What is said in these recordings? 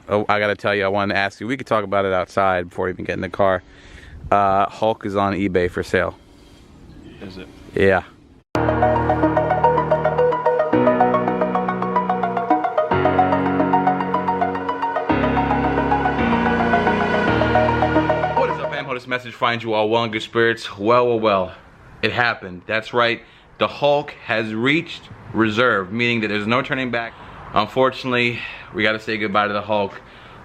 oh, I gotta tell you, I wanted to ask you, we could talk about it outside before we even get in the car. Hulk is on eBay for sale. Is it? Yeah. What is up, fam? Hope this message finds you all well in good spirits. Well. It happened. That's right. The Hulk has reached reserve, meaning that there's no turning back. Unfortunately, we got to say goodbye to the Hulk.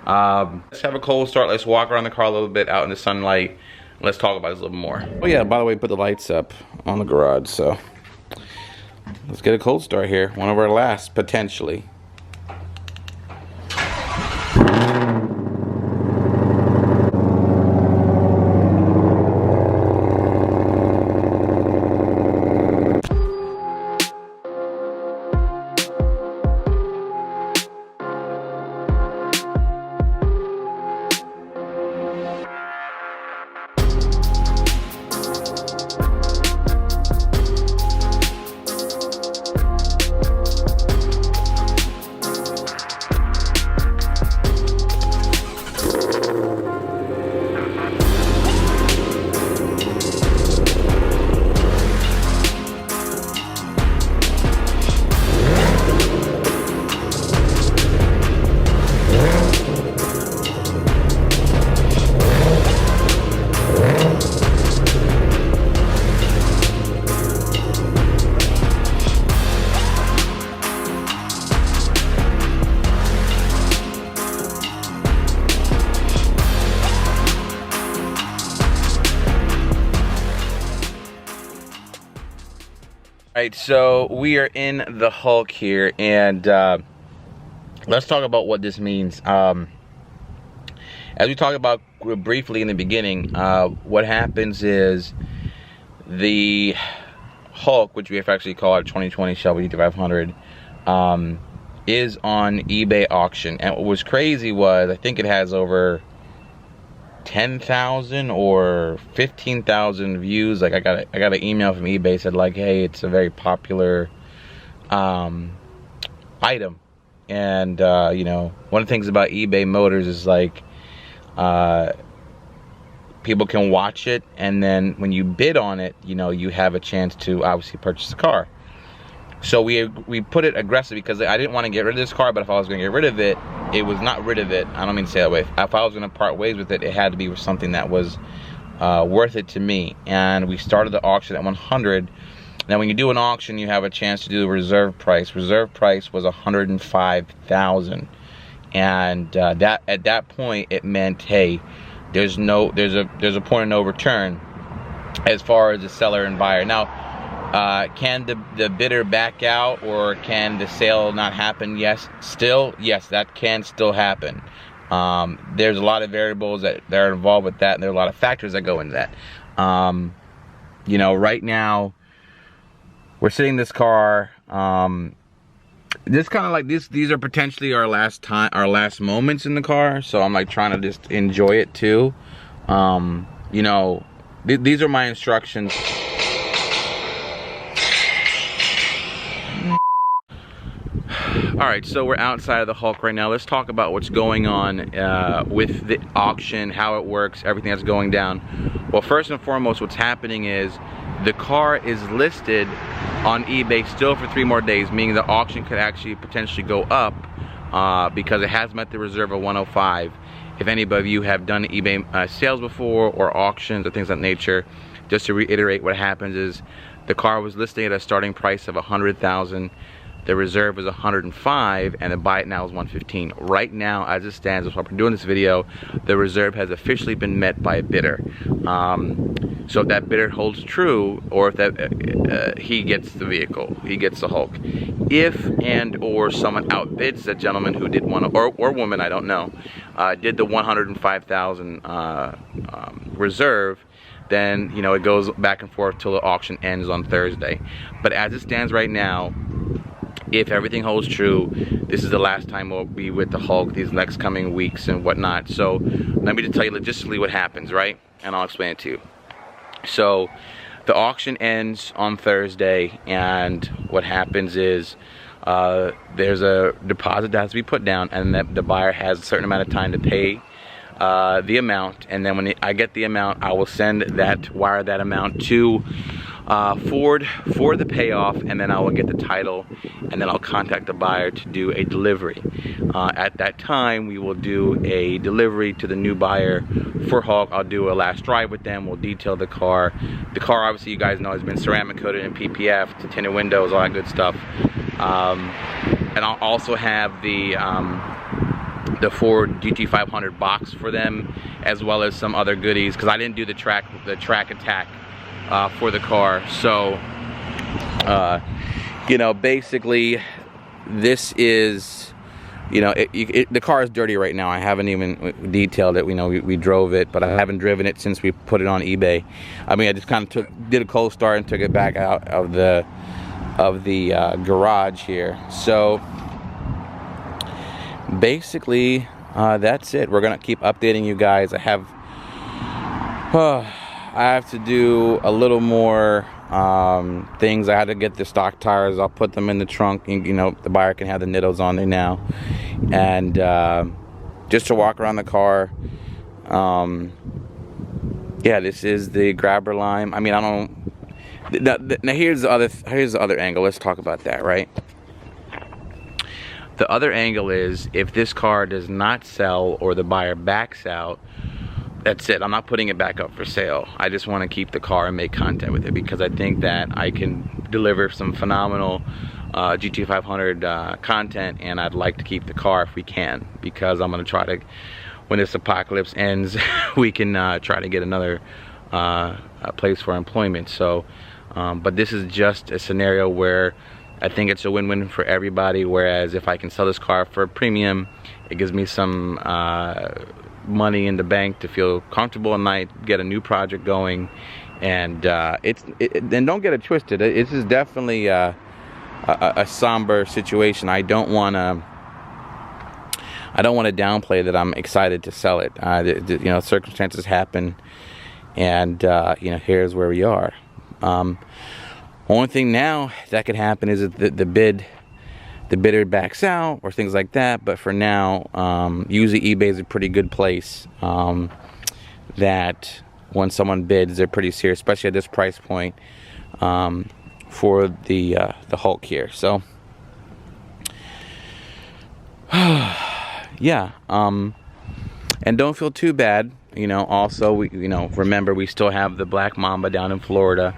Let's have a cold start. Let's walk around the car a little bit out in the sunlight. Let's talk about this a little more. Oh yeah, by the way, put the lights up on the garage, so let's get a cold start here. One of our last, potentially. Alright, so we are in the Hulk here, and let's talk about what this means. As we talked about briefly in the beginning, what happens is the Hulk, which we have actually called our 2020 Shelby GT500, is on eBay auction. And what was crazy was, I think it has over 10,000 or 15,000 views. Like I got an email from eBay, said like, hey, it's a very popular item. And you know, one of the things about eBay Motors is like people can watch it, and then when you bid on it, you know, you have a chance to obviously purchase the car. So we put it aggressive because I didn't want to get rid of this car, but if I was going to get rid of it, it was not rid of it. I don't mean to say that way. If I was going to part ways with it, it had to be with something that was worth it to me. And we started the auction at 100. Now, when you do an auction, you have a chance to do the reserve price. Reserve price was 105,000, and that at that point it meant, hey, there's a point of no return as far as the seller and buyer. Now, can the bidder back out, or can the sale not happen? Yes, that can still happen. There's a lot of variables that are involved with that, and there are a lot of factors that go into that. You know, right now we're sitting in this car. This kind of like these are potentially our last moments in the car, so I'm like trying to just enjoy it too. You know, these are my instructions. Alright, so we're outside of the Hulk right now. Let's talk about what's going on with the auction, how it works, everything that's going down. Well, first and foremost, what's happening is the car is listed on eBay still for 3 more days, meaning the auction could actually potentially go up because it has met the reserve of 105. If any of you have done eBay sales before, or auctions or things of that nature, just to reiterate, what happens is the car was listed at a starting price of 100,000. The reserve was 105, and the buy it now is 115. Right now, as it stands, while we're doing this video, the reserve has officially been met by a bidder. So if that bidder holds true, or if that he gets the vehicle, he gets the Hulk. If and or someone outbids that gentleman who did one, or woman, I don't know, did the 105,000 reserve, then you know it goes back and forth till the auction ends on Thursday. But as it stands right now, if everything holds true, this is the last time we'll be with the Hulk these next coming weeks and whatnot. So let me just tell you logistically what happens, right? And I'll explain it to you. So the auction ends on Thursday, and what happens is there's a deposit that has to be put down, and that the buyer has a certain amount of time to pay the amount, and then when I get the amount, I will wire that amount to Ford for the payoff, and then I will get the title, and then I'll contact the buyer to do a delivery. At that time, we will do a delivery to the new buyer for Hulk. I'll do a last drive with them. We'll detail the car. The car, obviously, you guys know, has been ceramic coated in PPF, to tinted windows, all that good stuff. And I'll also have the Ford GT500 box for them, as well as some other goodies, because I didn't do the track attack for the car. So you know, basically this is, you know, the car is dirty right now. I haven't even detailed it. We know we drove it, but I haven't driven it since we put it on eBay. I mean, I just kind of did a cold start and took it back out of the garage here. So basically that's it. We're gonna keep updating you guys. I have to do a little more things. I had to get the stock tires. I'll put them in the trunk, and, you know, the buyer can have the Nittos on there now, and just to walk around the car. Yeah, this is the grabber line. I mean, I don't. Now here's the other angle. Let's talk about that, right? The other angle is, if this car does not sell or the buyer backs out, that's it. I'm not putting it back up for sale. I just want to keep the car and make content with it, because I think that I can deliver some phenomenal GT500 content, and I'd like to keep the car if we can, because I'm going to try to, when this apocalypse ends, we can try to get another place for employment. So, but this is just a scenario where I think it's a win-win for everybody, whereas if I can sell this car for a premium, it gives me some money in the bank to feel comfortable at night, get a new project going, and and don't get it twisted. This is definitely a somber situation. I don't want to downplay that I'm excited to sell it. You know, circumstances happen, and you know, here's where we are. Only thing now that could happen is that the bidder backs out or things like that. But for now, usually eBay is a pretty good place, that when someone bids, they're pretty serious, especially at this price point, for the Hulk here. So yeah, and don't feel too bad. You know, also, you know, remember, we still have the Black Mamba down in Florida.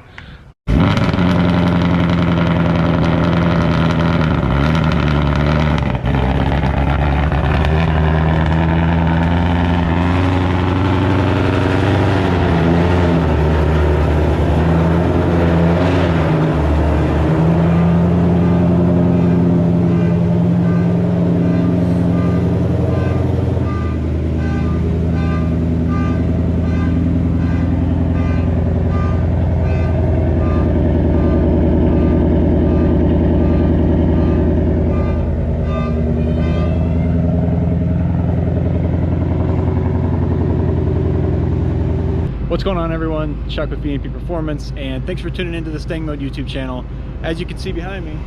What's going on, everyone? Chuck with VMP Performance, and thanks for tuning into the StangMode YouTube channel. As you can see behind me,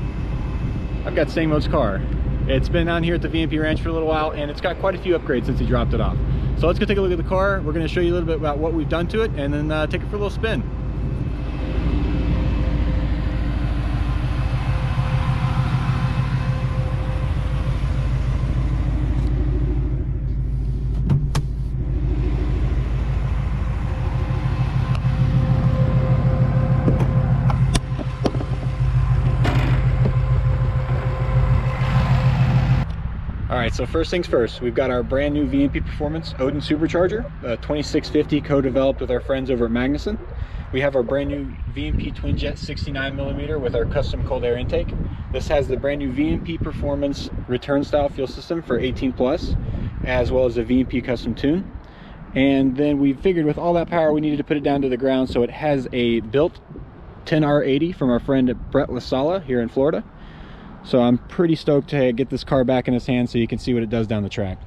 I've got StangMode's car. It's been on here at the VMP Ranch for a little while, and it's got quite a few upgrades since he dropped it off. So let's go take a look at the car. We're going to show you a little bit about what we've done to it, and then take it for a little spin. Alright, so first things first, we've got our brand new VMP Performance Odin Supercharger, 2650 co-developed with our friends over at Magnuson. We have our brand new VMP Twin Jet 69mm with our custom cold air intake. This has the brand new VMP Performance return style fuel system for 18+, as well as a VMP custom tune. And then we figured with all that power, we needed to put it down to the ground, so it has a built 10R80 from our friend Brett LaSala here in Florida. So I'm pretty stoked to get this car back in his hands so you can see what it does down the track.